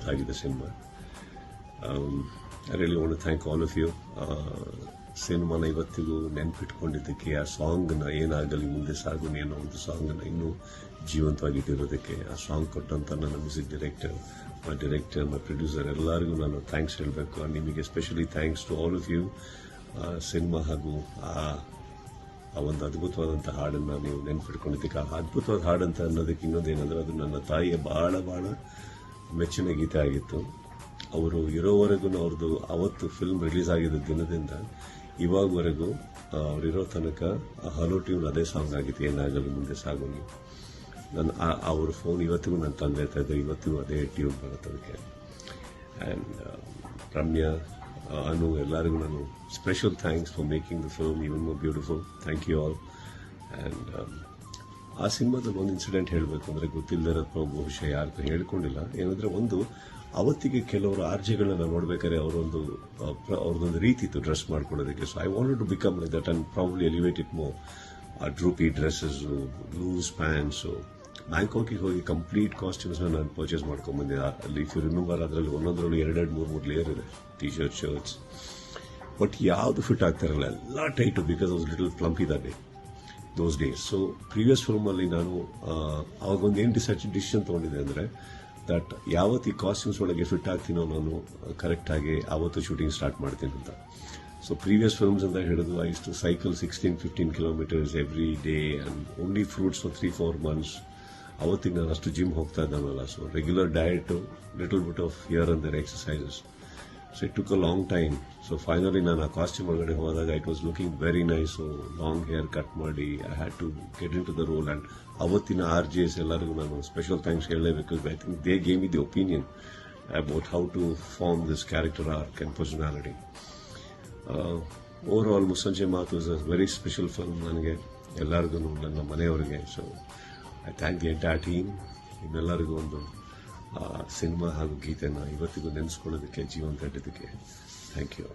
ಸಖತ್ತಾಗಿದೆ cinema. I really want to thank all of you. ಸಿನಿಮಾನ ಇವತ್ತಿಗೂ ನೆನ್ಪಿಟ್ಕೊಂಡಿದ್ದಕ್ಕೆ, ಆ ಸಾಂಗ್ನ ಏನಾಗಲಿ ಮುಂದೆ ಸಾಗು ಅನ್ನೋ ಒಂದು ಸಾಂಗ್ನ ಇನ್ನೂ ಜೀವಂತವಾಗಿಟ್ಟಿರೋದಕ್ಕೆ, ಆ ಸಾಂಗ್ ಕೊಟ್ಟಂತ ನನ್ನ ಮ್ಯೂಸಿಕ್ ಡೈರೆಕ್ಟರ್, ಮೈ ಪ್ರೊಡ್ಯೂಸರ್ ಎಲ್ಲರಿಗೂ ನಾನು ಥ್ಯಾಂಕ್ಸ್ ಹೇಳಬೇಕು. ನಿಮಗೆ especially thanks to all of you. Cinema ಹಾಗೂ ಆ ಒಂದು ಅದ್ಭುತವಾದಂಥ ಹಾಡನ್ನು ನೀವು ನೆನ್ಪಿಟ್ಕೊಂಡಿದ್ದಕ್ಕೆ. ಆ ಅದ್ಭುತವಾದ ಹಾಡಂತ ಅನ್ನೋದಕ್ಕೆ ಇನ್ನೊಂದೇನೆಂದರೆ, ಅದು ನನ್ನ ತಾಯಿಯ ಬಹಳ ಬಹಳ ಮೆಚ್ಚಿನ ಗೀತೆ ಆಗಿತ್ತು. ಅವರು ಇರೋವರೆಗೂ ಅವ್ರದ್ದು ಅವತ್ತು ಫಿಲ್ಮ್ ರಿಲೀಸ್ ಆಗಿದ್ದ ದಿನದಿಂದ ಇವಾಗವರೆಗೂ ಅವರಿರೋ ತನಕ ಹಲೋ ಟ್ಯೂನ್ ಅದೇ ಸಾಂಗ್ ಆಗಿತ್ತು, ಏನಾಗಲಿ ಮುಂದೆ ಸಾಗೋಗಿ. ನನ್ನ ಅವ್ರ ಫೋನ್ ಇವತ್ತಿಗೂ ನನ್ನ ತಂದೆ ಇರ್ತಾ ಇದ್ದಾರೆ, ಇವತ್ತಿಗೂ ಅದೇ ಟ್ಯೂನ್ ಬರುತ್ತೆ ಅದಕ್ಕೆ. ಆ್ಯಂಡ್ ರಮ್ಯಾ, ಅನು, ಎಲ್ಲರಿಗೂ ನಾನು special thanks for making the film even more beautiful. Thank you all. And ಆ ಸಿನಿಮಾದಲ್ಲಿ ಒಂದು ಇನ್ಸಿಡೆಂಟ್ ಹೇಳಬೇಕು ಅಂದರೆ, ಗೊತ್ತಿಲ್ಲದಿರೋ ಬಹುಶಃ ಯಾರಿಗೂ ಹೇಳ್ಕೊಂಡಿಲ್ಲ. ಏನಂದರೆ, ಒಂದು ಅವತ್ತಿಗೆ ಕೆಲವರು ಆರ್ಜೆಗಳನ್ನ ನೋಡ್ಬೇಕಾದ್ರೆ ಅವ್ರದ್ದೊಂದು ರೀತಿ ಇತ್ತು ಡ್ರೆಸ್ ಮಾಡ್ಕೊಳ್ಳೋದಕ್ಕೆ. So I wanted to become like that and probably elevate it more. Droopy dresses, loose pants. ಬ್ಯಾಂಕಾಕಿಗೆ ಹೋಗಿ ಕಂಪ್ಲೀಟ್ ಕಾಸ್ಟ್ಯೂಮ್ಸ್ನ ನಾನು ಪರ್ಚೇಸ್ ಮಾಡ್ಕೊಂಡ್ಬಂದೆ. ಅಲ್ಲಿ ಇಫ್ ಯು ರಿಮೆಂಬರ್, ಅದರಲ್ಲಿ ಒಂದೊಂದರಲ್ಲಿ 2-3 ಲೇಯರ್ ಇದೆ, ಟಿ ಶರ್ಟ್ಸ್. ಬಟ್ ಯಾವುದು ಫಿಟ್ ಆಗ್ತಾರಲ್ಲ, ಎಲ್ಲ tight, because of little plump ಇದ್ದಾವೆ those days. So previous ಫಿಲ್ಮಲ್ಲಿ ನಾನು ಅವಾಗೊಂದು ಏನು ಡಿಸಿಷನ್ ತೊಗೊಂಡಿದ್ದೆ ಅಂದರೆ, ದಟ್ ಯಾವತ್ತು ಈ ಕಾಸ್ಟ್ಯೂಮ್ಸ್ ಒಳಗೆ ಫಿಟ್ ಆಗ್ತೀನೋ ನಾನು ಕರೆಕ್ಟಾಗಿ ಆವತ್ತು ಶೂಟಿಂಗ್ ಸ್ಟಾರ್ಟ್ ಮಾಡ್ತೀನಿ ಅಂತ. ಸೊ ಪ್ರೀವಿಯಸ್ ಫಿಲ್ಮ್ಸ್ ಅಂತ ಹಿಡಿದು I use to cycle 16-15 kilometres every day and only fruits for 3-4 months. ಅವತ್ತಿಗೆ ನಾನು ಅಷ್ಟು ಜಿಮ್ ಹೋಗ್ತಾ ಇದ್ದಾನಲ್ಲ. So regular diet, little bit of here and there exercises. So it took a long time. So finally ನಾನು ಆ costume ಒಳಗಡೆ ಹೋದಾಗ it was looking very nice. So long hair cut ಮಾಡಿ I had to get in to the role. And ಅವತ್ತಿನ RJs ಎಲ್ಲರಿಗೂ ನಾನು special thanks ಹೇಳಲೇಬೇಕು. I think they gave me the opinion about how to form this character arc and personality. Over all Mussanje Maathu is a very special film ನನಗೆ, ಎಲ್ಲರಿಗೂ, ನನ್ನ ಮನೆಯವರಿಗೆ. So I thank the entire team. ನಿಮ್ಮೆಲ್ಲರಿಗೂ ಒಂದು cinema ಹಾಗೂ ಗೀತೆನ ಇವತ್ತಿಗೂ ನೆನೆಸ್ಕೊಳ್ಳೋದಕ್ಕೆ, ಜೀವಂತ ಇಟ್ಟಿದ್ದಕ್ಕೆ ಥ್ಯಾಂಕ್ ಯು.